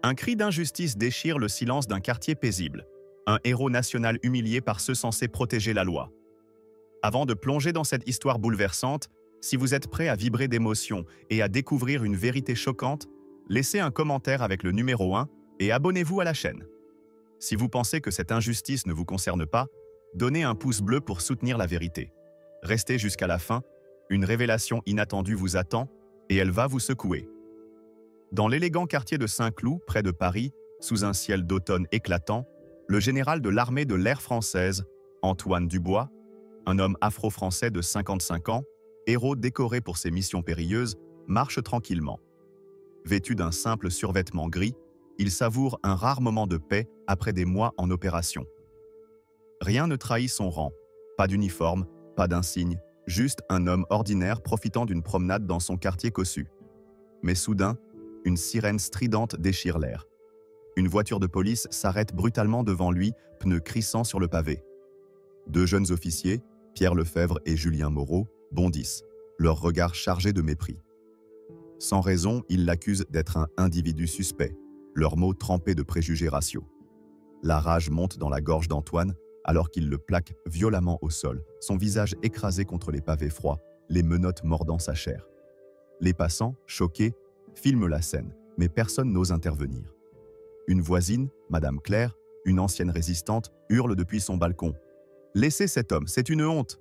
Un cri d'injustice déchire le silence d'un quartier paisible. Un héros national humilié par ceux censés protéger la loi. Avant de plonger dans cette histoire bouleversante, si vous êtes prêt à vibrer d'émotion et à découvrir une vérité choquante, laissez un commentaire avec le numéro 1 et abonnez-vous à la chaîne. Si vous pensez que cette injustice ne vous concerne pas, donnez un pouce bleu pour soutenir la vérité. Restez jusqu'à la fin, une révélation inattendue vous attend et elle va vous secouer. Dans l'élégant quartier de Saint-Cloud, près de Paris, sous un ciel d'automne éclatant, le général de l'armée de l'air française, Antoine Dubois, un homme afro-français de 55 ans, héros décoré pour ses missions périlleuses, marche tranquillement. Vêtu d'un simple survêtement gris, il savoure un rare moment de paix après des mois en opération. Rien ne trahit son rang, pas d'uniforme, pas d'insigne, juste un homme ordinaire profitant d'une promenade dans son quartier cossu. Mais soudain, une sirène stridente déchire l'air. Une voiture de police s'arrête brutalement devant lui, pneus crissants sur le pavé. Deux jeunes officiers, Pierre Lefebvre et Julien Moreau, bondissent, leurs regards chargés de mépris. Sans raison, ils l'accusent d'être un individu suspect, leurs mots trempés de préjugés raciaux. La rage monte dans la gorge d'Antoine alors qu'il le plaque violemment au sol, son visage écrasé contre les pavés froids, les menottes mordant sa chair. Les passants, choqués, filment la scène, mais personne n'ose intervenir. Une voisine, Madame Claire, une ancienne résistante, hurle depuis son balcon. « Laissez cet homme, c'est une honte !»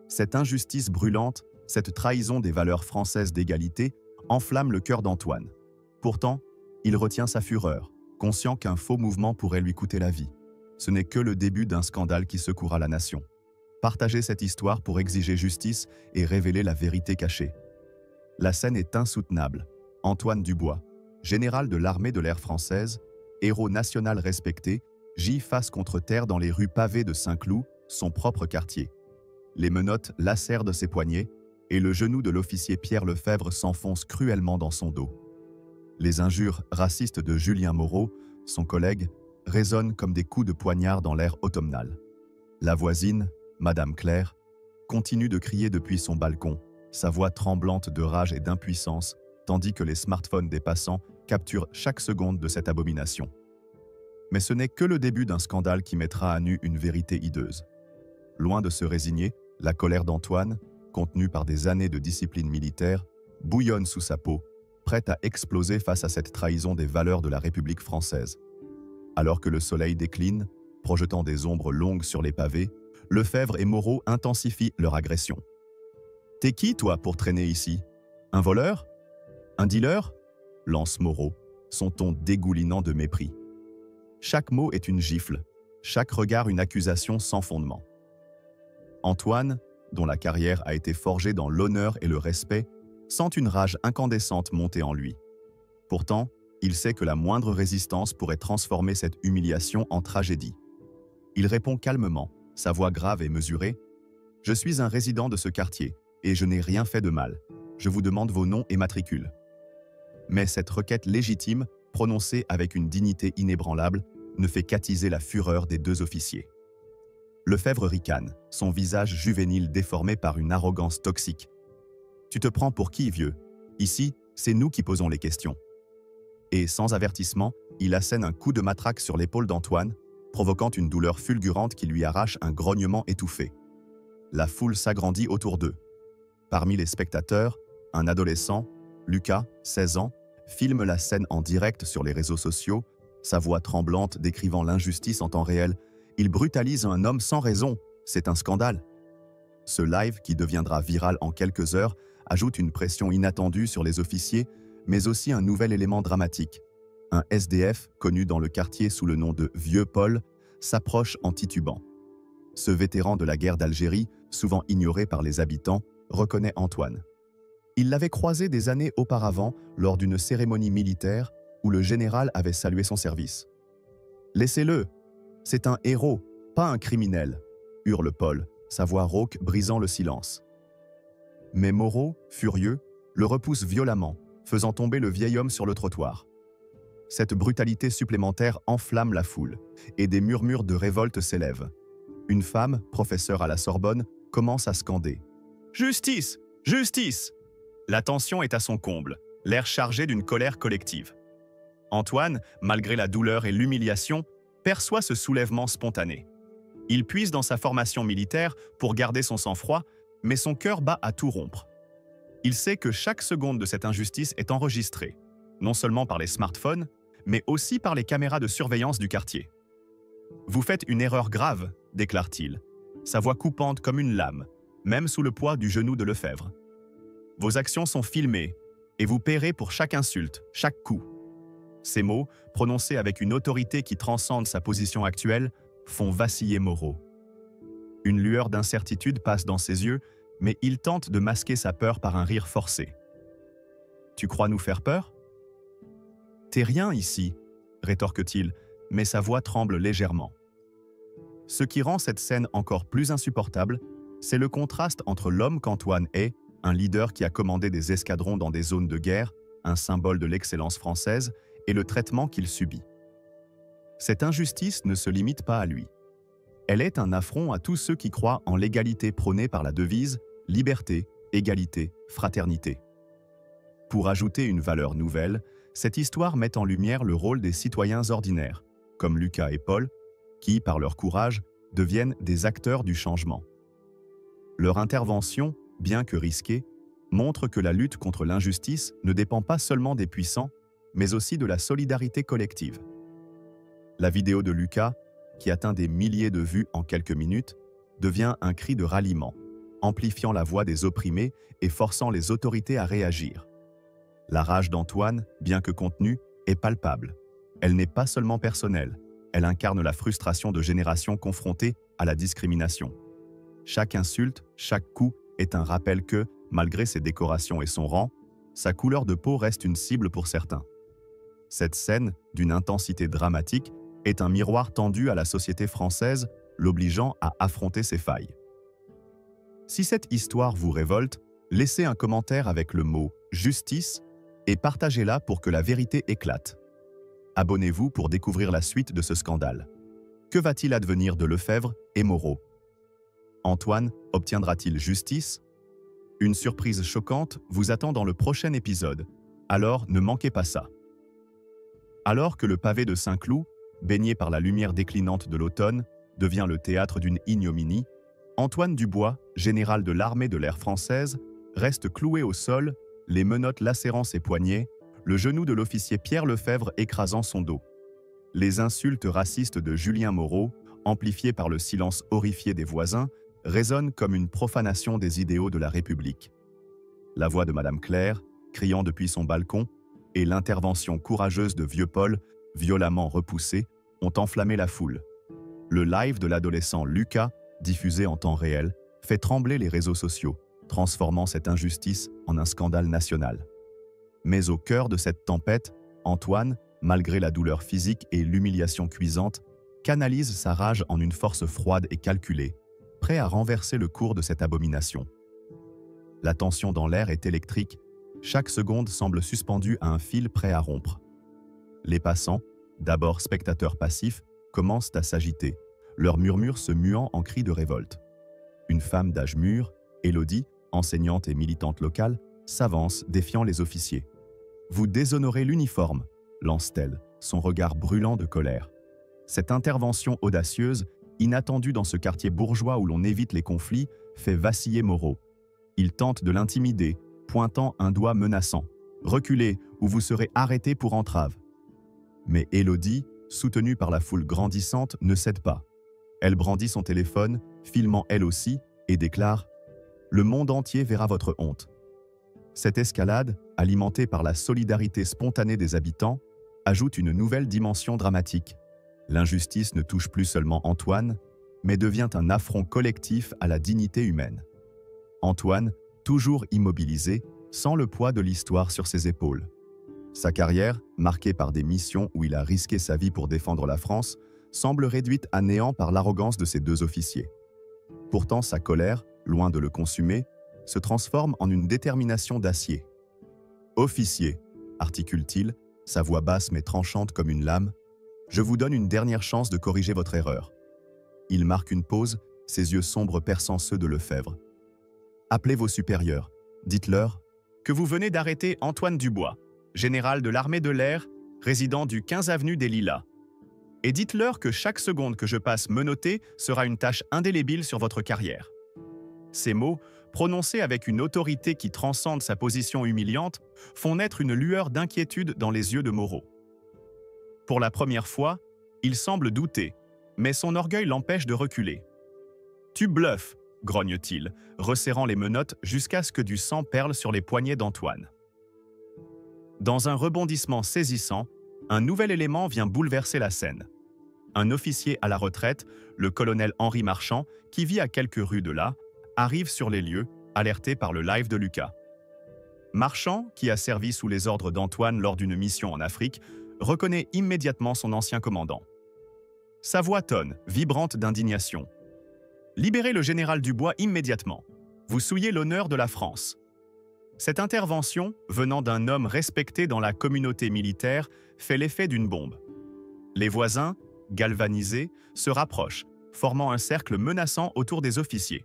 Cette injustice brûlante, cette trahison des valeurs françaises d'égalité, enflamme le cœur d'Antoine. Pourtant, il retient sa fureur, conscient qu'un faux mouvement pourrait lui coûter la vie. Ce n'est que le début d'un scandale qui secouera la nation. Partagez cette histoire pour exiger justice et révéler la vérité cachée. La scène est insoutenable. Antoine Dubois, général de l'armée de l'air française, héros national respecté, gît face contre terre dans les rues pavées de Saint-Cloud, son propre quartier. Les menottes lacèrent de ses poignets et le genou de l'officier Pierre Lefebvre s'enfonce cruellement dans son dos. Les injures racistes de Julien Moreau, son collègue, résonnent comme des coups de poignard dans l'air automnal. La voisine, Madame Claire, continue de crier depuis son balcon, sa voix tremblante de rage et d'impuissance, tandis que les smartphones des passants capturent chaque seconde de cette abomination. Mais ce n'est que le début d'un scandale qui mettra à nu une vérité hideuse. Loin de se résigner, la colère d'Antoine, contenue par des années de discipline militaire, bouillonne sous sa peau, prête à exploser face à cette trahison des valeurs de la République française. Alors que le soleil décline, projetant des ombres longues sur les pavés, Lefebvre et Moreau intensifient leur agression. « T'es qui, toi, pour traîner ici? Un voleur? Un dealer ?» lance Moreau, son ton dégoulinant de mépris. Chaque mot est une gifle, chaque regard une accusation sans fondement. Antoine, dont la carrière a été forgée dans l'honneur et le respect, sent une rage incandescente monter en lui. Pourtant, il sait que la moindre résistance pourrait transformer cette humiliation en tragédie. Il répond calmement, sa voix grave et mesurée. « Je suis un résident de ce quartier, et je n'ai rien fait de mal. Je vous demande vos noms et matricules. » Mais cette requête légitime, prononcée avec une dignité inébranlable, ne fait qu'attiser la fureur des deux officiers. Lefebvre ricane, son visage juvénile déformé par une arrogance toxique. « Tu te prends pour qui, vieux? Ici, c'est nous qui posons les questions. » Et sans avertissement, il assène un coup de matraque sur l'épaule d'Antoine, provoquant une douleur fulgurante qui lui arrache un grognement étouffé. La foule s'agrandit autour d'eux. Parmi les spectateurs, un adolescent, Lucas, 16 ans, filme la scène en direct sur les réseaux sociaux, sa voix tremblante décrivant l'injustice en temps réel. Il brutalise un homme sans raison, c'est un scandale. Ce live, qui deviendra viral en quelques heures, ajoute une pression inattendue sur les officiers, mais aussi un nouvel élément dramatique. Un SDF, connu dans le quartier sous le nom de Vieux Paul, s'approche en titubant. Ce vétéran de la guerre d'Algérie, souvent ignoré par les habitants, reconnaît Antoine. Il l'avait croisé des années auparavant lors d'une cérémonie militaire où le général avait salué son service. « Laissez-le, c'est un héros, pas un criminel », hurle Paul, sa voix rauque brisant le silence. Mais Moreau, furieux, le repousse violemment, faisant tomber le vieil homme sur le trottoir. Cette brutalité supplémentaire enflamme la foule, et des murmures de révolte s'élèvent. Une femme, professeure à la Sorbonne, commence à scander « Justice! Justice !» La tension est à son comble, l'air chargé d'une colère collective. Antoine, malgré la douleur et l'humiliation, perçoit ce soulèvement spontané. Il puise dans sa formation militaire pour garder son sang-froid, mais son cœur bat à tout rompre. Il sait que chaque seconde de cette injustice est enregistrée, non seulement par les smartphones, mais aussi par les caméras de surveillance du quartier. « Vous faites une erreur grave », déclare-t-il, sa voix coupante comme une lame, même sous le poids du genou de Lefebvre. « Vos actions sont filmées, et vous paierez pour chaque insulte, chaque coup. » Ces mots, prononcés avec une autorité qui transcende sa position actuelle, font vaciller Moreau. Une lueur d'incertitude passe dans ses yeux, mais il tente de masquer sa peur par un rire forcé. « Tu crois nous faire peur ?»« T'es rien ici », rétorque-t-il, mais sa voix tremble légèrement. Ce qui rend cette scène encore plus insupportable, c'est le contraste entre l'homme qu'Antoine est, un leader qui a commandé des escadrons dans des zones de guerre, un symbole de l'excellence française, et le traitement qu'il subit. Cette injustice ne se limite pas à lui. Elle est un affront à tous ceux qui croient en l'égalité prônée par la devise « Liberté, égalité, fraternité ». Pour ajouter une valeur nouvelle, cette histoire met en lumière le rôle des citoyens ordinaires, comme Lucas et Paul, qui, par leur courage, deviennent des acteurs du changement. Leur intervention, bien que risquée, montre que la lutte contre l'injustice ne dépend pas seulement des puissants, mais aussi de la solidarité collective. La vidéo de Lucas, qui atteint des milliers de vues en quelques minutes, devient un cri de ralliement, amplifiant la voix des opprimés et forçant les autorités à réagir. La rage d'Antoine, bien que contenue, est palpable. Elle n'est pas seulement personnelle, elle incarne la frustration de générations confrontées à la discrimination. Chaque insulte, chaque coup est un rappel que, malgré ses décorations et son rang, sa couleur de peau reste une cible pour certains. Cette scène, d'une intensité dramatique, est un miroir tendu à la société française, l'obligeant à affronter ses failles. Si cette histoire vous révolte, laissez un commentaire avec le mot « justice » et partagez-la pour que la vérité éclate. Abonnez-vous pour découvrir la suite de ce scandale. Que va-t-il advenir de Lefebvre et Moreau? Antoine obtiendra-t-il justice? Une surprise choquante vous attend dans le prochain épisode, alors ne manquez pas ça. Alors que le pavé de Saint-Cloud, baigné par la lumière déclinante de l'automne, devient le théâtre d'une ignominie, Antoine Dubois, général de l'armée de l'air française, reste cloué au sol, les menottes lacérant ses poignets, le genou de l'officier Pierre Lefebvre écrasant son dos. Les insultes racistes de Julien Moreau, amplifiées par le silence horrifié des voisins, résonnent comme une profanation des idéaux de la République. La voix de Madame Claire, criant depuis son balcon, et l'intervention courageuse de Vieux Paul, violemment repoussée, ont enflammé la foule. Le live de l'adolescent Lucas, diffusé en temps réel, fait trembler les réseaux sociaux, transformant cette injustice en un scandale national. Mais au cœur de cette tempête, Antoine, malgré la douleur physique et l'humiliation cuisante, canalise sa rage en une force froide et calculée, prêt à renverser le cours de cette abomination. La tension dans l'air est électrique, chaque seconde semble suspendue à un fil prêt à rompre. Les passants, d'abord spectateurs passifs, commencent à s'agiter, leurs murmures se muant en cris de révolte. Une femme d'âge mûr, Élodie, enseignante et militante locale, s'avance, défiant les officiers. « Vous déshonorez l'uniforme », lance-t-elle, son regard brûlant de colère. Cette intervention audacieuse, inattendue dans ce quartier bourgeois où l'on évite les conflits, fait vaciller Moreau. Il tente de l'intimider, pointant un doigt menaçant. « Reculez, ou vous serez arrêté pour entrave ». Mais Élodie, soutenue par la foule grandissante, ne cède pas. Elle brandit son téléphone, filmant elle aussi, et déclare « Le monde entier verra votre honte ». Cette escalade, alimentée par la solidarité spontanée des habitants, ajoute une nouvelle dimension dramatique. L'injustice ne touche plus seulement Antoine, mais devient un affront collectif à la dignité humaine. Antoine, toujours immobilisé, sent le poids de l'histoire sur ses épaules. Sa carrière, marquée par des missions où il a risqué sa vie pour défendre la France, semble réduite à néant par l'arrogance de ses deux officiers. Pourtant, sa colère, loin de le consumer, se transforme en une détermination d'acier. « Officier », articule-t-il, sa voix basse mais tranchante comme une lame, « je vous donne une dernière chance de corriger votre erreur. » Il marque une pause, ses yeux sombres perçant ceux de Lefebvre. « Appelez vos supérieurs, dites-leur que vous venez d'arrêter Antoine Dubois, général de l'armée de l'air, résident du 15 avenue des Lilas. Et dites-leur que chaque seconde que je passe menottée sera une tâche indélébile sur votre carrière. » Ces mots, prononcés avec une autorité qui transcende sa position humiliante, font naître une lueur d'inquiétude dans les yeux de Moreau. Pour la première fois, il semble douter, mais son orgueil l'empêche de reculer. « Tu bluffes !» grogne-t-il, resserrant les menottes jusqu'à ce que du sang perle sur les poignets d'Antoine. Dans un rebondissement saisissant, un nouvel élément vient bouleverser la scène. Un officier à la retraite, le colonel Henri Marchand, qui vit à quelques rues de là, arrive sur les lieux, alerté par le live de Lucas. Marchand, qui a servi sous les ordres d'Antoine lors d'une mission en Afrique, reconnaît immédiatement son ancien commandant. Sa voix tonne, vibrante d'indignation. « Libérez le général Dubois immédiatement. Vous souillez l'honneur de la France. » Cette intervention, venant d'un homme respecté dans la communauté militaire, fait l'effet d'une bombe. Les voisins, galvanisés, se rapprochent, formant un cercle menaçant autour des officiers.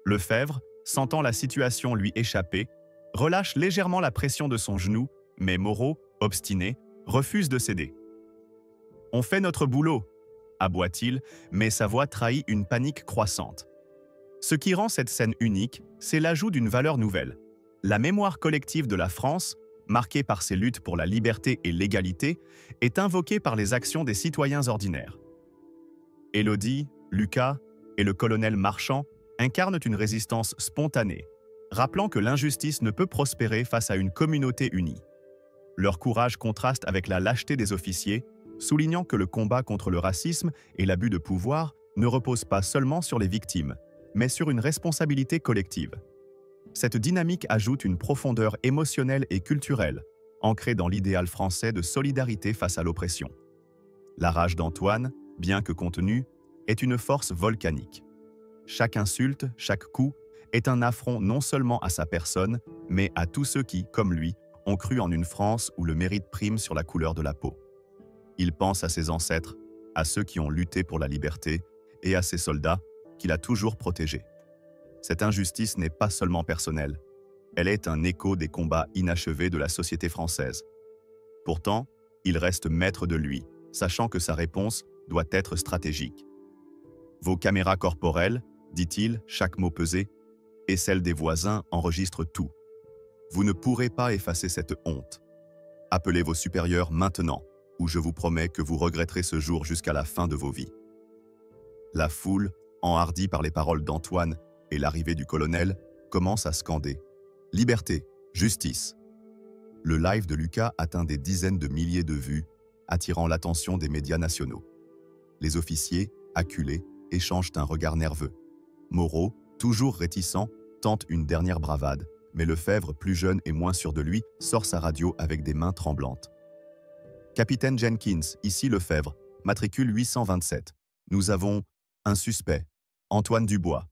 Lefebvre, sentant la situation lui échapper, relâche légèrement la pression de son genou, mais Moreau, obstiné, refuse de céder. « On fait notre boulot !» aboie-t-il, mais sa voix trahit une panique croissante. Ce qui rend cette scène unique, c'est l'ajout d'une valeur nouvelle. La mémoire collective de la France, marquée par ses luttes pour la liberté et l'égalité, est invoquée par les actions des citoyens ordinaires. Élodie, Lucas et le colonel Marchand incarnent une résistance spontanée, rappelant que l'injustice ne peut prospérer face à une communauté unie. Leur courage contraste avec la lâcheté des officiers, soulignant que le combat contre le racisme et l'abus de pouvoir ne repose pas seulement sur les victimes, mais sur une responsabilité collective. Cette dynamique ajoute une profondeur émotionnelle et culturelle, ancrée dans l'idéal français de solidarité face à l'oppression. La rage d'Antoine, bien que contenue, est une force volcanique. Chaque insulte, chaque coup, est un affront non seulement à sa personne, mais à tous ceux qui, comme lui, ont cru en une France où le mérite prime sur la couleur de la peau. Il pense à ses ancêtres, à ceux qui ont lutté pour la liberté et à ses soldats qu'il a toujours protégés. Cette injustice n'est pas seulement personnelle, elle est un écho des combats inachevés de la société française. Pourtant, il reste maître de lui, sachant que sa réponse doit être stratégique. « Vos caméras corporelles, dit-il, chaque mot pesé, et celles des voisins enregistrent tout. Vous ne pourrez pas effacer cette honte. Appelez vos supérieurs maintenant, ou je vous promets que vous regretterez ce jour jusqu'à la fin de vos vies. » La foule, enhardie par les paroles d'Antoine et l'arrivée du colonel, commence à scander « Liberté, justice !» Le live de Lucas atteint des dizaines de milliers de vues, attirant l'attention des médias nationaux. Les officiers, acculés, échangent un regard nerveux. Moreau, toujours réticent, tente une dernière bravade, mais Lefebvre, plus jeune et moins sûr de lui, sort sa radio avec des mains tremblantes. « Capitaine Jenkins, ici Lefebvre, matricule 827. Nous avons un suspect, Antoine Dubois.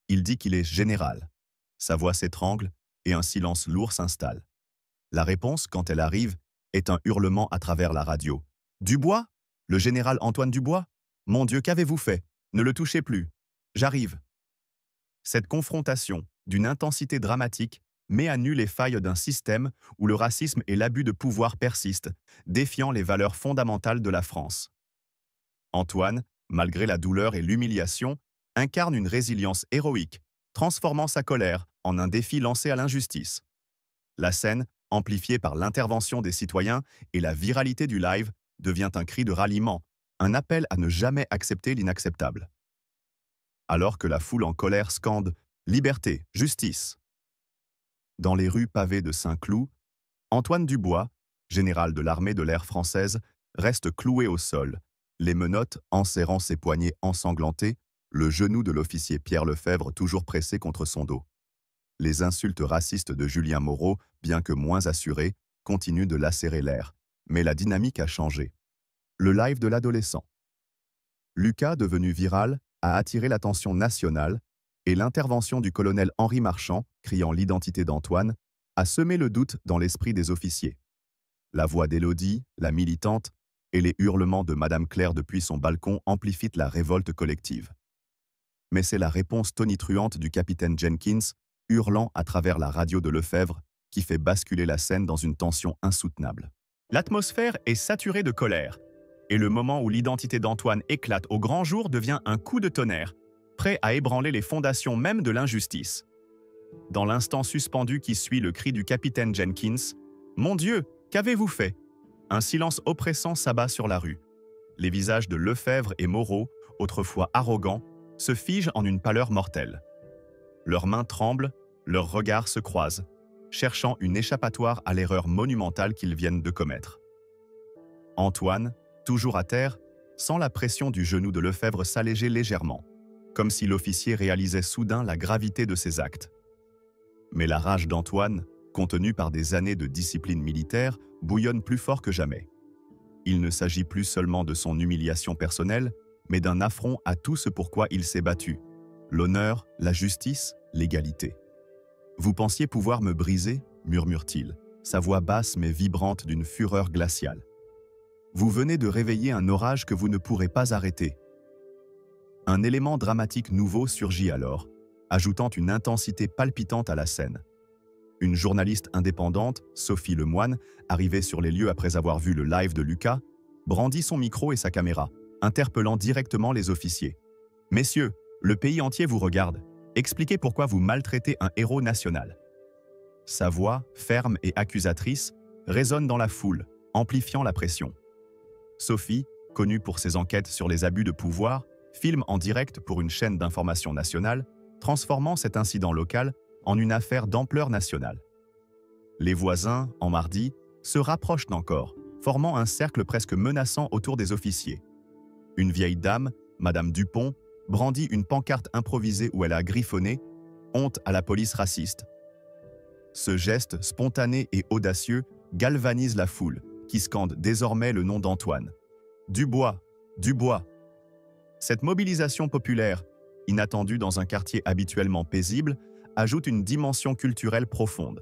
Il dit qu'il est général. » Sa voix s'étrangle et un silence lourd s'installe. La réponse, quand elle arrive, est un hurlement à travers la radio. « Dubois? Le général Antoine Dubois? Mon Dieu, qu'avez-vous fait? Ne le touchez plus. J'arrive. » Cette confrontation, d'une intensité dramatique, met à nu les failles d'un système où le racisme et l'abus de pouvoir persistent, défiant les valeurs fondamentales de la France. Antoine, malgré la douleur et l'humiliation, incarne une résilience héroïque, transformant sa colère en un défi lancé à l'injustice. La scène, amplifiée par l'intervention des citoyens et la viralité du live, devient un cri de ralliement, un appel à ne jamais accepter l'inacceptable. Alors que la foule en colère scande « Liberté, justice !» Dans les rues pavées de Saint-Cloud, Antoine Dubois, général de l'armée de l'air française, reste cloué au sol, les menottes enserrant ses poignets ensanglantés, le genou de l'officier Pierre Lefebvre toujours pressé contre son dos. Les insultes racistes de Julien Moreau, bien que moins assurées, continuent de lacérer l'air, mais la dynamique a changé. Le live de l'adolescent. Lucas, devenu viral, a attiré l'attention nationale et l'intervention du colonel Henri Marchand, criant l'identité d'Antoine, a semé le doute dans l'esprit des officiers. La voix d'Élodie, la militante, et les hurlements de Madame Claire depuis son balcon amplifient la révolte collective. Mais c'est la réponse tonitruante du capitaine Jenkins, hurlant à travers la radio de Lefebvre, qui fait basculer la scène dans une tension insoutenable. L'atmosphère est saturée de colère, et le moment où l'identité d'Antoine éclate au grand jour devient un coup de tonnerre, prêt à ébranler les fondations même de l'injustice. Dans l'instant suspendu qui suit le cri du capitaine Jenkins, « Mon Dieu, qu'avez-vous fait ?» Un silence oppressant s'abat sur la rue. Les visages de Lefebvre et Moreau, autrefois arrogants, se figent en une pâleur mortelle. Leurs mains tremblent, leurs regards se croisent, cherchant une échappatoire à l'erreur monumentale qu'ils viennent de commettre. Antoine, toujours à terre, sent la pression du genou de Lefebvre s'alléger légèrement, comme si l'officier réalisait soudain la gravité de ses actes. Mais la rage d'Antoine, contenue par des années de discipline militaire, bouillonne plus fort que jamais. Il ne s'agit plus seulement de son humiliation personnelle, mais d'un affront à tout ce pourquoi il s'est battu. L'honneur, la justice, l'égalité. « Vous pensiez pouvoir me briser ?» murmure-t-il, sa voix basse mais vibrante d'une fureur glaciale. « Vous venez de réveiller un orage que vous ne pourrez pas arrêter. » Un élément dramatique nouveau surgit alors, ajoutant une intensité palpitante à la scène. Une journaliste indépendante, Sophie Lemoine, arrivée sur les lieux après avoir vu le live de Lucas, brandit son micro et sa caméra, interpellant directement les officiers. « Messieurs, le pays entier vous regarde. Expliquez pourquoi vous maltraitez un héros national. » Sa voix, ferme et accusatrice, résonne dans la foule, amplifiant la pression. Sophie, connue pour ses enquêtes sur les abus de pouvoir, filme en direct pour une chaîne d'information nationale, transformant cet incident local en une affaire d'ampleur nationale. Les voisins, en mardi, se rapprochent encore, formant un cercle presque menaçant autour des officiers. Une vieille dame, Madame Dupont, brandit une pancarte improvisée où elle a griffonné « Honte à la police raciste ». Ce geste spontané et audacieux galvanise la foule, qui scande désormais le nom d'Antoine. « Dubois, Dubois !» Cette mobilisation populaire, inattendue dans un quartier habituellement paisible, ajoute une dimension culturelle profonde.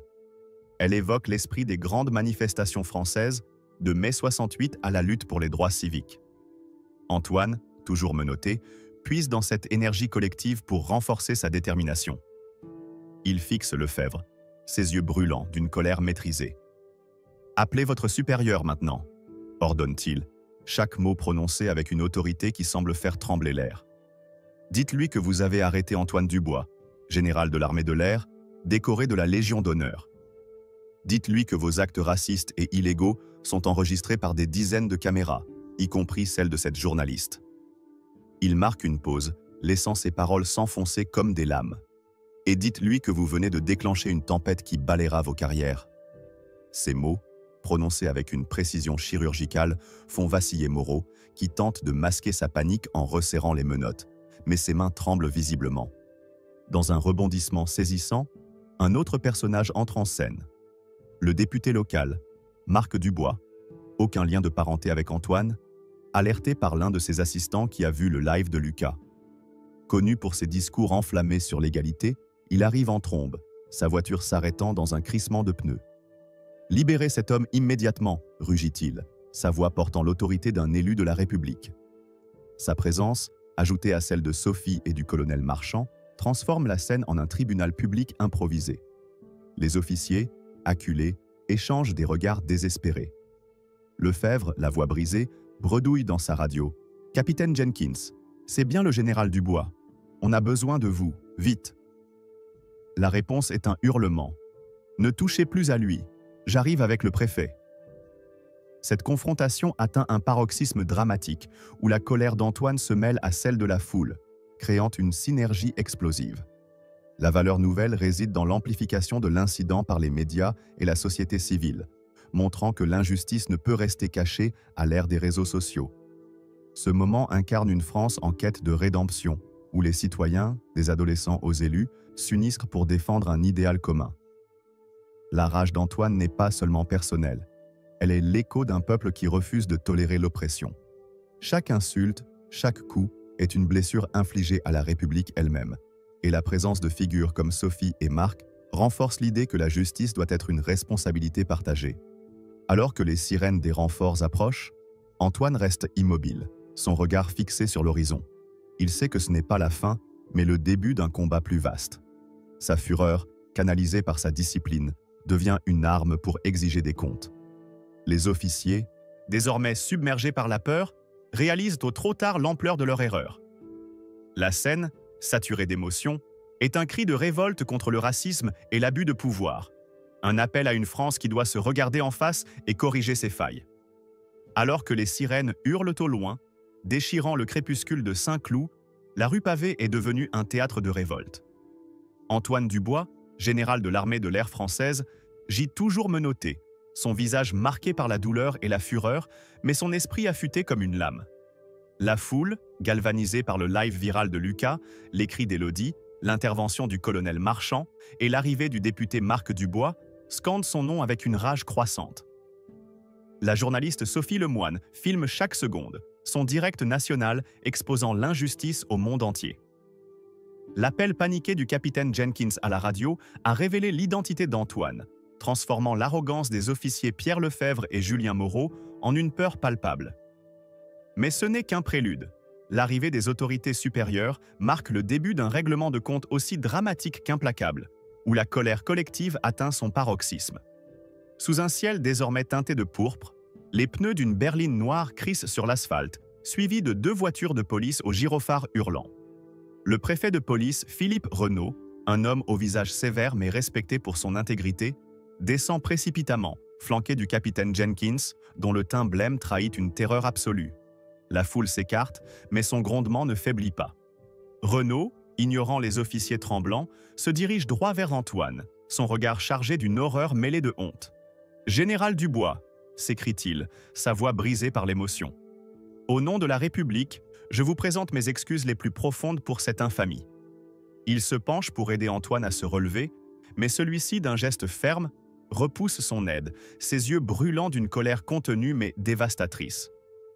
Elle évoque l'esprit des grandes manifestations françaises, de mai 68 à la lutte pour les droits civiques. Antoine, toujours menotté, puise dans cette énergie collective pour renforcer sa détermination. Il fixe Lefebvre, ses yeux brûlants d'une colère maîtrisée. « Appelez votre supérieur maintenant », ordonne-t-il, chaque mot prononcé avec une autorité qui semble faire trembler l'air. « Dites-lui que vous avez arrêté Antoine Dubois, général de l'armée de l'air, décoré de la Légion d'honneur. Dites-lui que vos actes racistes et illégaux sont enregistrés par des dizaines de caméras, y compris celle de cette journaliste. » Il marque une pause, laissant ses paroles s'enfoncer comme des lames. « Et dites-lui que vous venez de déclencher une tempête qui balayera vos carrières. » Ces mots, prononcés avec une précision chirurgicale, font vaciller Moreau, qui tente de masquer sa panique en resserrant les menottes, mais ses mains tremblent visiblement. Dans un rebondissement saisissant, un autre personnage entre en scène. Le député local, Marc Dubois, aucun lien de parenté avec Antoine, alerté par l'un de ses assistants qui a vu le live de Lucas. Connu pour ses discours enflammés sur l'égalité, il arrive en trombe, sa voiture s'arrêtant dans un crissement de pneus. « Libérez cet homme immédiatement !» rugit-il, sa voix portant l'autorité d'un élu de la République. Sa présence, ajoutée à celle de Sophie et du colonel Marchand, transforme la scène en un tribunal public improvisé. Les officiers, acculés, échangent des regards désespérés. Lefebvre, la voix brisée, bredouille dans sa radio. « Capitaine Jenkins, c'est bien le général Dubois. On a besoin de vous, vite !» La réponse est un hurlement. « Ne touchez plus à lui. J'arrive avec le préfet. » Cette confrontation atteint un paroxysme dramatique, où la colère d'Antoine se mêle à celle de la foule, créant une synergie explosive. La valeur nouvelle réside dans l'amplification de l'incident par les médias et la société civile, montrant que l'injustice ne peut rester cachée à l'ère des réseaux sociaux. Ce moment incarne une France en quête de rédemption, où les citoyens, des adolescents aux élus, s'unissent pour défendre un idéal commun. La rage d'Antoine n'est pas seulement personnelle, elle est l'écho d'un peuple qui refuse de tolérer l'oppression. Chaque insulte, chaque coup est une blessure infligée à la République elle-même, et la présence de figures comme Sophie et Marc renforce l'idée que la justice doit être une responsabilité partagée. Alors que les sirènes des renforts approchent, Antoine reste immobile, son regard fixé sur l'horizon. Il sait que ce n'est pas la fin, mais le début d'un combat plus vaste. Sa fureur, canalisée par sa discipline, devient une arme pour exiger des comptes. Les officiers, désormais submergés par la peur, réalisent au trop tard l'ampleur de leur erreur. La scène, saturée d'émotions, est un cri de révolte contre le racisme et l'abus de pouvoir. Un appel à une France qui doit se regarder en face et corriger ses failles. Alors que les sirènes hurlent au loin, déchirant le crépuscule de Saint-Cloud, la rue pavée est devenue un théâtre de révolte. Antoine Dubois, général de l'armée de l'air française, gît toujours menotté, son visage marqué par la douleur et la fureur, mais son esprit affûté comme une lame. La foule, galvanisée par le live viral de Lucas, les cris d'Élodie, l'intervention du colonel Marchand et l'arrivée du député Marc Dubois, scande son nom avec une rage croissante. La journaliste Sophie Lemoine filme chaque seconde, son direct national exposant l'injustice au monde entier. L'appel paniqué du capitaine Jenkins à la radio a révélé l'identité d'Antoine, transformant l'arrogance des officiers Pierre Lefebvre et Julien Moreau en une peur palpable. Mais ce n'est qu'un prélude. L'arrivée des autorités supérieures marque le début d'un règlement de compte aussi dramatique qu'implacable, où la colère collective atteint son paroxysme. Sous un ciel désormais teinté de pourpre, les pneus d'une berline noire crissent sur l'asphalte, suivis de 2 voitures de police aux gyrophares hurlants. Le préfet de police, Philippe Renaud, un homme au visage sévère mais respecté pour son intégrité, descend précipitamment, flanqué du capitaine Jenkins, dont le teint blême trahit une terreur absolue. La foule s'écarte, mais son grondement ne faiblit pas. Renaud, ignorant les officiers tremblants, se dirige droit vers Antoine, son regard chargé d'une horreur mêlée de honte. « Général Dubois !» s'écrie-t-il, sa voix brisée par l'émotion. « Au nom de la République, je vous présente mes excuses les plus profondes pour cette infamie. » Il se penche pour aider Antoine à se relever, mais celui-ci, d'un geste ferme, repousse son aide, ses yeux brûlants d'une colère contenue mais dévastatrice.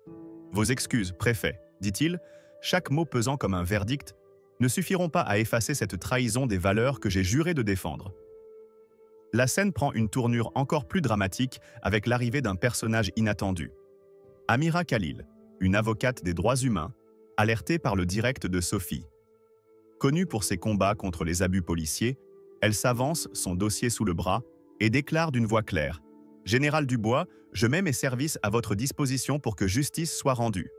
« Vos excuses, préfet, dit-il, chaque mot pesant comme un verdict, ne suffiront pas à effacer cette trahison des valeurs que j'ai juré de défendre. » La scène prend une tournure encore plus dramatique avec l'arrivée d'un personnage inattendu. Amira Khalil, une avocate des droits humains, alertée par le direct de Sophie. Connue pour ses combats contre les abus policiers, elle s'avance, son dossier sous le bras, et déclare d'une voix claire « Général Dubois, je mets mes services à votre disposition pour que justice soit rendue. »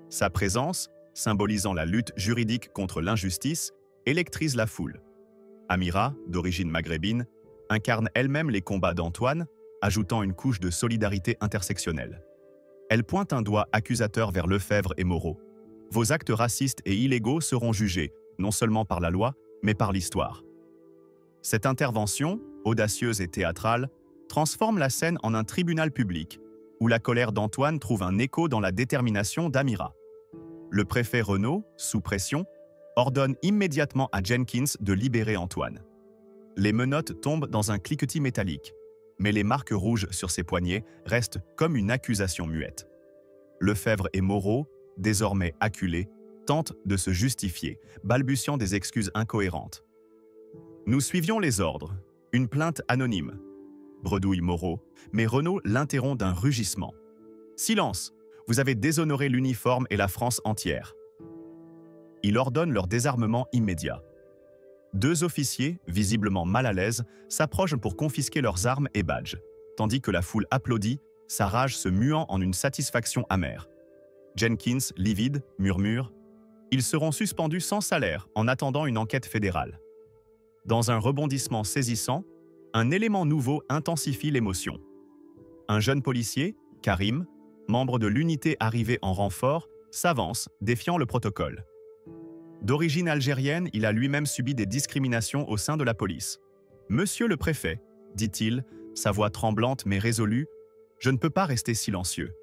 Sa présence, symbolisant la lutte juridique contre l'injustice, électrise la foule. Amira, d'origine maghrébine, incarne elle-même les combats d'Antoine, ajoutant une couche de solidarité intersectionnelle. Elle pointe un doigt accusateur vers Lefebvre et Moreau. « Vos actes racistes et illégaux seront jugés, non seulement par la loi, mais par l'histoire. » Cette intervention, audacieuse et théâtrale, transforme la scène en un tribunal public, où la colère d'Antoine trouve un écho dans la détermination d'Amira. Le préfet Renaud, sous pression, ordonne immédiatement à Jenkins de libérer Antoine. Les menottes tombent dans un cliquetis métallique, mais les marques rouges sur ses poignets restent comme une accusation muette. Lefebvre et Moreau, désormais acculés, tentent de se justifier, balbutiant des excuses incohérentes. « Nous suivions les ordres, une plainte anonyme », bredouille Moreau, mais Renaud l'interrompt d'un rugissement. « Silence, vous avez déshonoré l'uniforme et la France entière. » Il ordonne leur désarmement immédiat. 2 officiers, visiblement mal à l'aise, s'approchent pour confisquer leurs armes et badges, tandis que la foule applaudit, sa rage se muant en une satisfaction amère. Jenkins, livide, murmure « Ils seront suspendus sans salaire en attendant une enquête fédérale. » Dans un rebondissement saisissant, un élément nouveau intensifie l'émotion. Un jeune policier, Karim, membre de l'unité arrivée en renfort, s'avance, défiant le protocole. D'origine algérienne, il a lui-même subi des discriminations au sein de la police. « Monsieur le préfet, dit-il, sa voix tremblante mais résolue, je ne peux pas rester silencieux.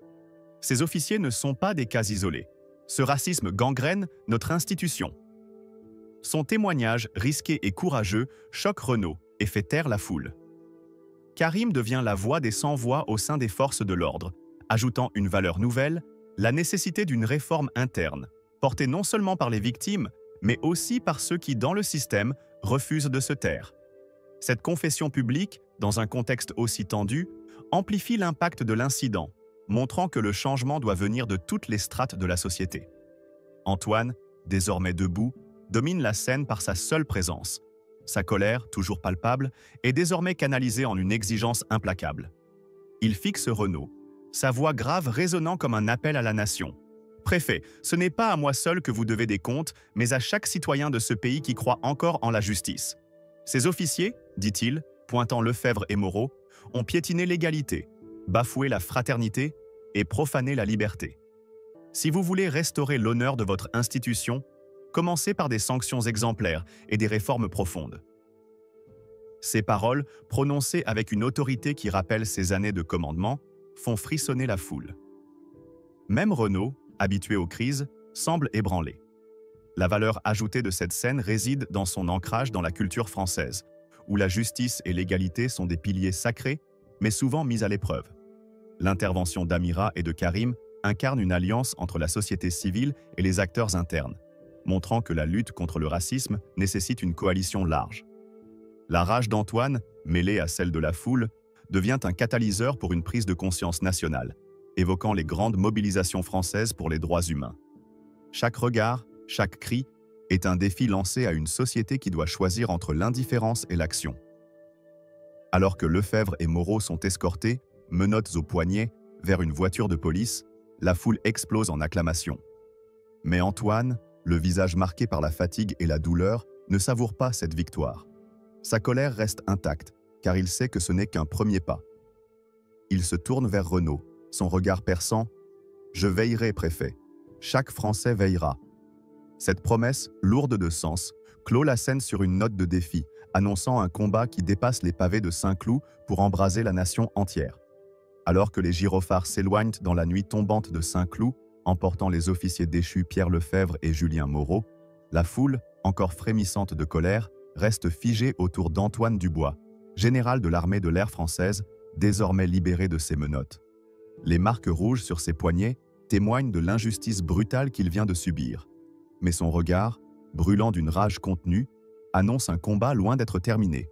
Ces officiers ne sont pas des cas isolés. Ce racisme gangrène notre institution. » Son témoignage, risqué et courageux, choque Renaud et fait taire la foule. Karim devient la voix des sans-voix au sein des forces de l'ordre, ajoutant une valeur nouvelle, la nécessité d'une réforme interne, portée non seulement par les victimes, mais aussi par ceux qui, dans le système, refusent de se taire. Cette confession publique, dans un contexte aussi tendu, amplifie l'impact de l'incident, montrant que le changement doit venir de toutes les strates de la société. Antoine, désormais debout, domine la scène par sa seule présence. Sa colère, toujours palpable, est désormais canalisée en une exigence implacable. Il fixe Renaud, sa voix grave résonnant comme un appel à la nation. Préfet, ce n'est pas à moi seul que vous devez des comptes, mais à chaque citoyen de ce pays qui croit encore en la justice. Ces officiers, dit-il, pointant Lefebvre et Moreau, ont piétiné l'égalité, bafoué la fraternité et profané la liberté. Si vous voulez restaurer l'honneur de votre institution, commencez par des sanctions exemplaires et des réformes profondes. Ces paroles, prononcées avec une autorité qui rappelle ses années de commandement, font frissonner la foule. Même Renaud, habitué aux crises, semble ébranlé. La valeur ajoutée de cette scène réside dans son ancrage dans la culture française, où la justice et l'égalité sont des piliers sacrés, mais souvent mis à l'épreuve. L'intervention d'Amira et de Karim incarne une alliance entre la société civile et les acteurs internes, montrant que la lutte contre le racisme nécessite une coalition large. La rage d'Antoine, mêlée à celle de la foule, devient un catalyseur pour une prise de conscience nationale, évoquant les grandes mobilisations françaises pour les droits humains. Chaque regard, chaque cri, est un défi lancé à une société qui doit choisir entre l'indifférence et l'action. Alors que Lefebvre et Moreau sont escortés, menottes aux poignets, vers une voiture de police, la foule explose en acclamations. Mais Antoine, le visage marqué par la fatigue et la douleur, ne savoure pas cette victoire. Sa colère reste intacte, car il sait que ce n'est qu'un premier pas. Il se tourne vers Renaud, son regard perçant. « Je veillerai, préfet. Chaque Français veillera. » Cette promesse, lourde de sens, clôt la scène sur une note de défi, annonçant un combat qui dépasse les pavés de Saint-Cloud pour embraser la nation entière. Alors que les gyrophares s'éloignent dans la nuit tombante de Saint-Cloud, emportant les officiers déchus Pierre Lefebvre et Julien Moreau, la foule, encore frémissante de colère, reste figée autour d'Antoine Dubois, général de l'armée de l'air française, désormais libéré de ses menottes. Les marques rouges sur ses poignets témoignent de l'injustice brutale qu'il vient de subir. Mais son regard, brûlant d'une rage contenue, annonce un combat loin d'être terminé.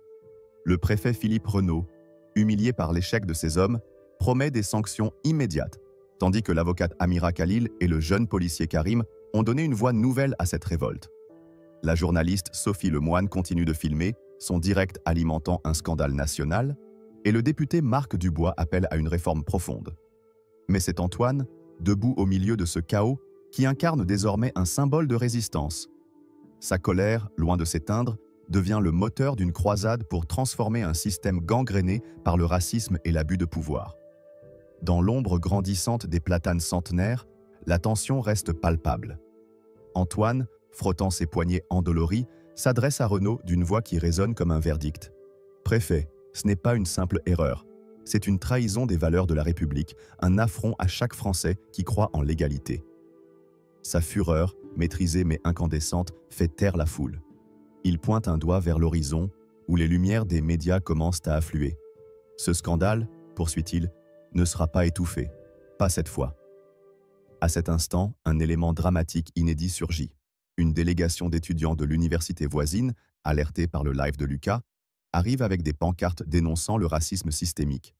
Le préfet Philippe Renaud, humilié par l'échec de ses hommes, promet des sanctions immédiates, tandis que l'avocate Amira Khalil et le jeune policier Karim ont donné une voix nouvelle à cette révolte. La journaliste Sophie Lemoine continue de filmer, son direct alimentant un scandale national, et le député Marc Dubois appelle à une réforme profonde. Mais c'est Antoine, debout au milieu de ce chaos, qui incarne désormais un symbole de résistance. Sa colère, loin de s'éteindre, devient le moteur d'une croisade pour transformer un système gangréné par le racisme et l'abus de pouvoir. Dans l'ombre grandissante des platanes centenaires, la tension reste palpable. Antoine, frottant ses poignets endoloris, s'adresse à Renaud d'une voix qui résonne comme un verdict. « Préfet, ce n'est pas une simple erreur. C'est une trahison des valeurs de la République, un affront à chaque Français qui croit en l'égalité. » Sa fureur, maîtrisée mais incandescente, fait taire la foule. Il pointe un doigt vers l'horizon, où les lumières des médias commencent à affluer. « Ce scandale, poursuit-il, ne sera pas étouffé. Pas cette fois. » À cet instant, un élément dramatique inédit surgit. Une délégation d'étudiants de l'université voisine, alertée par le live de Lucas, arrive avec des pancartes dénonçant le racisme systémique.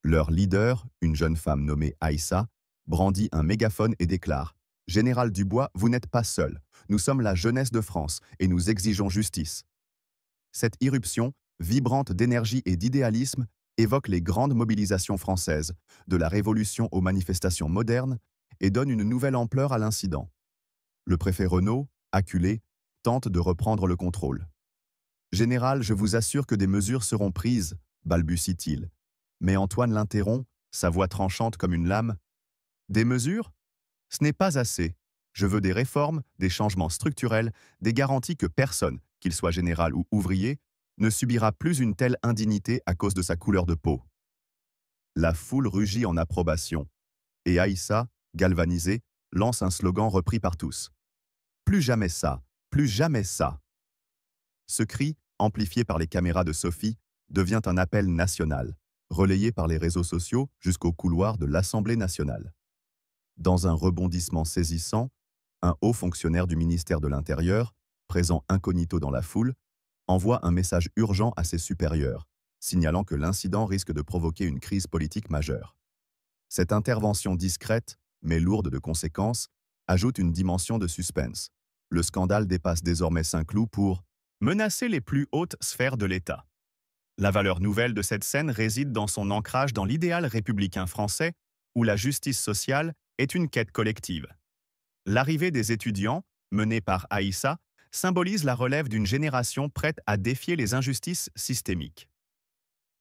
Leur leader, une jeune femme nommée Aïssa, brandit un mégaphone et déclare « Général Dubois, vous n'êtes pas seul. Nous sommes la jeunesse de France et nous exigeons justice. » Cette irruption, vibrante d'énergie et d'idéalisme, évoque les grandes mobilisations françaises, de la Révolution aux manifestations modernes, et donne une nouvelle ampleur à l'incident. Le préfet Renaud, acculé, tente de reprendre le contrôle. « Général, je vous assure que des mesures seront prises, » balbutie-t-il. Mais Antoine l'interrompt, sa voix tranchante comme une lame. « Des mesures ? Ce n'est pas assez. Je veux des réformes, des changements structurels, des garanties que personne, qu'il soit général ou ouvrier, ne subira plus une telle indignité à cause de sa couleur de peau. » La foule rugit en approbation, et Aïssa, galvanisée, lance un slogan repris par tous. « Plus jamais ça, plus jamais ça !» Ce cri, amplifié par les caméras de Sophie, devient un appel national, relayé par les réseaux sociaux jusqu'au couloir de l'Assemblée nationale. Dans un rebondissement saisissant, un haut fonctionnaire du ministère de l'Intérieur, présent incognito dans la foule, envoie un message urgent à ses supérieurs, signalant que l'incident risque de provoquer une crise politique majeure. Cette intervention discrète, mais lourde de conséquences, ajoute une dimension de suspense. Le scandale dépasse désormais Saint-Cloud pour menacer les plus hautes sphères de l'État. La valeur nouvelle de cette scène réside dans son ancrage dans l'idéal républicain français, où la justice sociale est une quête collective. L'arrivée des étudiants, menée par Aïssa, symbolise la relève d'une génération prête à défier les injustices systémiques.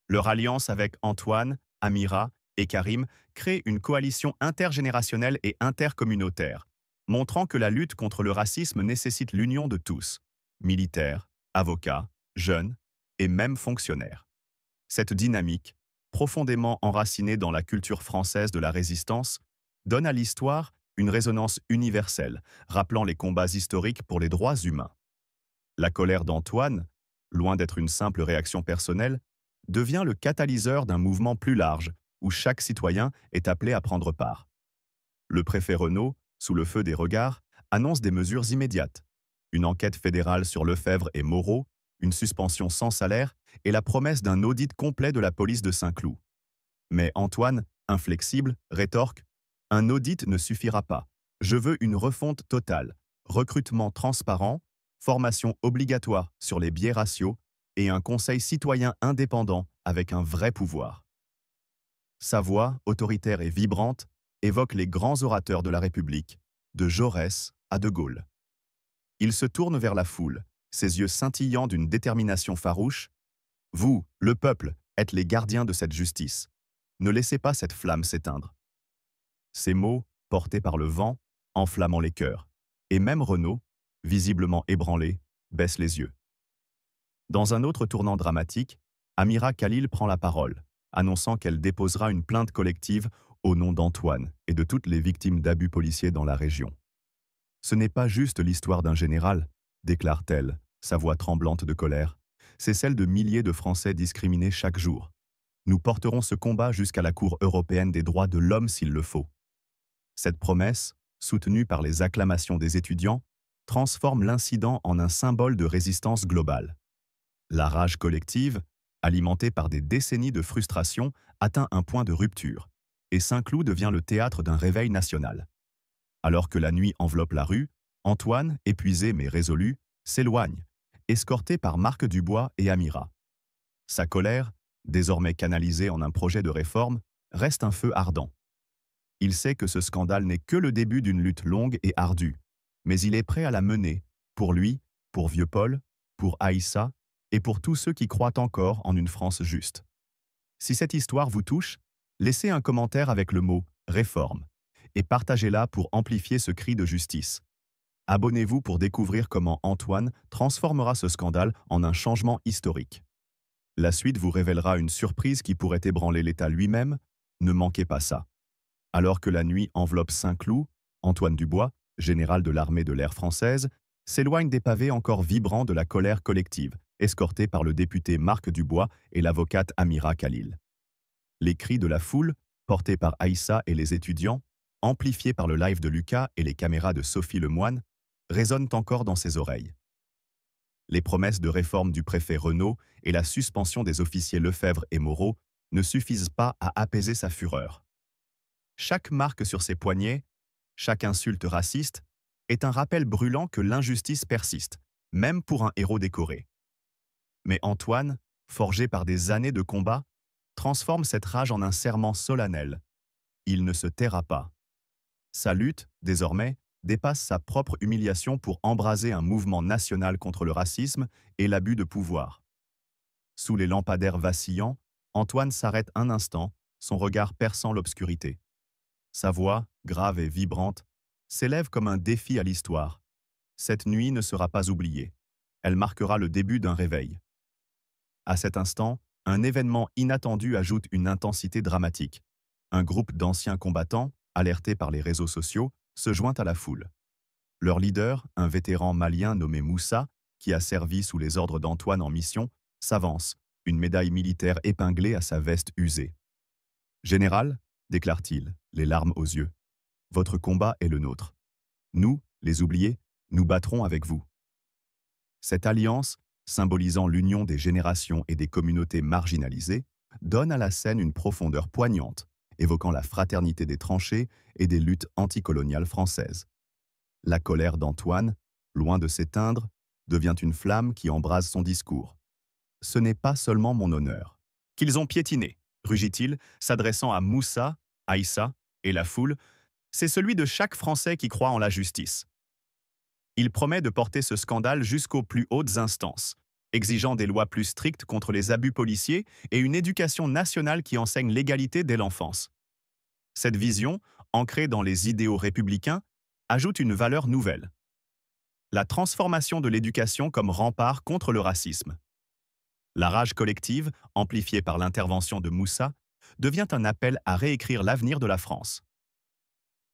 Leur alliance avec Antoine, Amira et Karim crée une coalition intergénérationnelle et intercommunautaire, montrant que la lutte contre le racisme nécessite l'union de tous, militaires, avocats, jeunes et même fonctionnaires. Cette dynamique, profondément enracinée dans la culture française de la résistance, donne à l'histoire une résonance universelle, rappelant les combats historiques pour les droits humains. La colère d'Antoine, loin d'être une simple réaction personnelle, devient le catalyseur d'un mouvement plus large, où chaque citoyen est appelé à prendre part. Le préfet Renaud, sous le feu des regards, annonce des mesures immédiates. Une enquête fédérale sur Lefebvre et Moreau, une suspension sans salaire et la promesse d'un audit complet de la police de Saint-Cloud. Mais Antoine, inflexible, rétorque « Un audit ne suffira pas. Je veux une refonte totale, recrutement transparent, formation obligatoire sur les biais raciaux et un conseil citoyen indépendant avec un vrai pouvoir. » Sa voix, autoritaire et vibrante, évoque les grands orateurs de la République, de Jaurès à De Gaulle. Il se tourne vers la foule, ses yeux scintillant d'une détermination farouche. « Vous, le peuple, êtes les gardiens de cette justice. Ne laissez pas cette flamme s'éteindre. » Ces mots, portés par le vent, enflammant les cœurs. Et même Renaud, visiblement ébranlé, baisse les yeux. Dans un autre tournant dramatique, Amira Khalil prend la parole, annonçant qu'elle déposera une plainte collective au nom d'Antoine et de toutes les victimes d'abus policiers dans la région. « Ce n'est pas juste l'histoire d'un général », déclare-t-elle, sa voix tremblante de colère. « C'est celle de milliers de Français discriminés chaque jour. Nous porterons ce combat jusqu'à la Cour européenne des droits de l'homme s'il le faut. » Cette promesse, soutenue par les acclamations des étudiants, transforme l'incident en un symbole de résistance globale. La rage collective, alimentée par des décennies de frustration, atteint un point de rupture, et Saint-Cloud devient le théâtre d'un réveil national. Alors que la nuit enveloppe la rue, Antoine, épuisé mais résolu, s'éloigne, escorté par Marc Dubois et Amira. Sa colère, désormais canalisée en un projet de réforme, reste un feu ardent. Il sait que ce scandale n'est que le début d'une lutte longue et ardue, mais il est prêt à la mener, pour lui, pour Vieux-Paul, pour Aïssa et pour tous ceux qui croient encore en une France juste. Si cette histoire vous touche, laissez un commentaire avec le mot « réforme » et partagez-la pour amplifier ce cri de justice. Abonnez-vous pour découvrir comment Antoine transformera ce scandale en un changement historique. La suite vous révélera une surprise qui pourrait ébranler l'État lui-même. Ne manquez pas ça. Alors que la nuit enveloppe Saint-Cloud, Antoine Dubois, général de l'armée de l'air française, s'éloigne des pavés encore vibrants de la colère collective, escorté par le député Marc Dubois et l'avocate Amira Khalil. Les cris de la foule, portés par Aïssa et les étudiants, amplifiés par le live de Lucas et les caméras de Sophie Lemoine, résonnent encore dans ses oreilles. Les promesses de réforme du préfet Renaud et la suspension des officiers Lefebvre et Moreau ne suffisent pas à apaiser sa fureur. Chaque marque sur ses poignets, chaque insulte raciste, est un rappel brûlant que l'injustice persiste, même pour un héros décoré. Mais Antoine, forgé par des années de combat, transforme cette rage en un serment solennel. Il ne se taira pas. Sa lutte, désormais, dépasse sa propre humiliation pour embraser un mouvement national contre le racisme et l'abus de pouvoir. Sous les lampadaires vacillants, Antoine s'arrête un instant, son regard perçant l'obscurité. Sa voix, grave et vibrante, s'élève comme un défi à l'histoire. Cette nuit ne sera pas oubliée. Elle marquera le début d'un réveil. À cet instant, un événement inattendu ajoute une intensité dramatique. Un groupe d'anciens combattants, alertés par les réseaux sociaux, se joint à la foule. Leur leader, un vétéran malien nommé Moussa, qui a servi sous les ordres d'Antoine en mission, s'avance, une médaille militaire épinglée à sa veste usée. « Général, déclare-t-il, les larmes aux yeux, votre combat est le nôtre. Nous, les oubliés, nous battrons avec vous. » Cette alliance, symbolisant l'union des générations et des communautés marginalisées, donne à la scène une profondeur poignante, évoquant la fraternité des tranchées et des luttes anticoloniales françaises. La colère d'Antoine, loin de s'éteindre, devient une flamme qui embrase son discours. ce n'est pas seulement mon honneur. Qu'ils ont piétiné, rugit-il, s'adressant à Moussa, Aïssa et la foule, c'est celui de chaque Français qui croit en la justice. Il promet de porter ce scandale jusqu'aux plus hautes instances, exigeant des lois plus strictes contre les abus policiers et une éducation nationale qui enseigne l'égalité dès l'enfance. Cette vision, ancrée dans les idéaux républicains, ajoute une valeur nouvelle. La transformation de l'éducation comme rempart contre le racisme. La rage collective, amplifiée par l'intervention de Moussa, devient un appel à réécrire l'avenir de la France.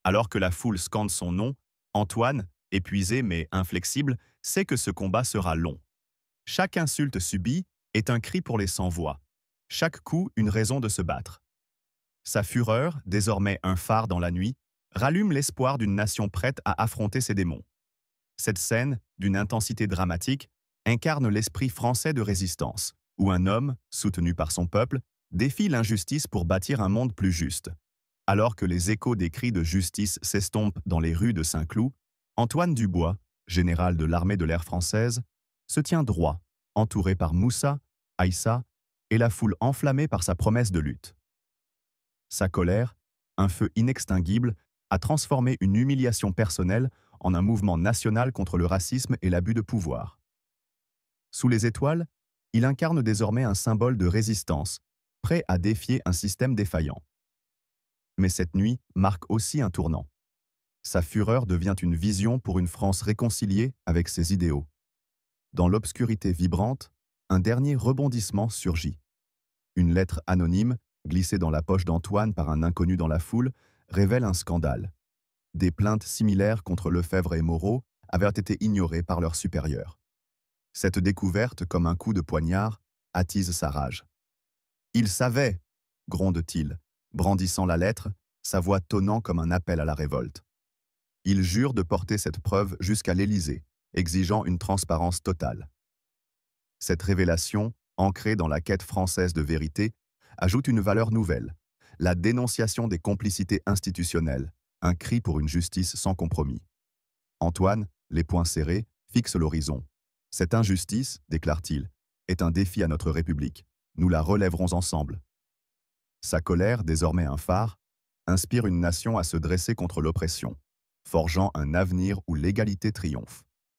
Alors que la foule scande son nom, Antoine, épuisé mais inflexible, sait que ce combat sera long. Chaque insulte subie est un cri pour les sans-voix. Chaque coup, une raison de se battre. Sa fureur, désormais un phare dans la nuit, rallume l'espoir d'une nation prête à affronter ses démons. Cette scène, d'une intensité dramatique, incarne l'esprit français de résistance, où un homme, soutenu par son peuple, défie l'injustice pour bâtir un monde plus juste. Alors que les échos des cris de justice s'estompent dans les rues de Saint-Cloud, Antoine Dubois, général de l'armée de l'air française, se tient droit, entouré par Moussa, Aïssa et la foule enflammée par sa promesse de lutte. Sa colère, un feu inextinguible, a transformé une humiliation personnelle en un mouvement national contre le racisme et l'abus de pouvoir. Sous les étoiles, il incarne désormais un symbole de résistance, prêt à défier un système défaillant. Mais cette nuit marque aussi un tournant. Sa fureur devient une vision pour une France réconciliée avec ses idéaux. Dans l'obscurité vibrante, un dernier rebondissement surgit. Une lettre anonyme, glissée dans la poche d'Antoine par un inconnu dans la foule, révèle un scandale. Des plaintes similaires contre Lefebvre et Moreau avaient été ignorées par leurs supérieurs. Cette découverte, comme un coup de poignard, attise sa rage. « Il savait !» gronde-t-il, brandissant la lettre, sa voix tonnant comme un appel à la révolte. Il jure de porter cette preuve jusqu'à l'Élysée, exigeant une transparence totale. Cette révélation, ancrée dans la quête française de vérité, ajoute une valeur nouvelle, la dénonciation des complicités institutionnelles, un cri pour une justice sans compromis. Antoine, les poings serrés, fixe l'horizon. Cette injustice, déclare-t-il, est un défi à notre République. Nous la relèverons ensemble. Sa colère, désormais un phare, inspire une nation à se dresser contre l'oppression, forgeant un avenir où l'égalité triomphe.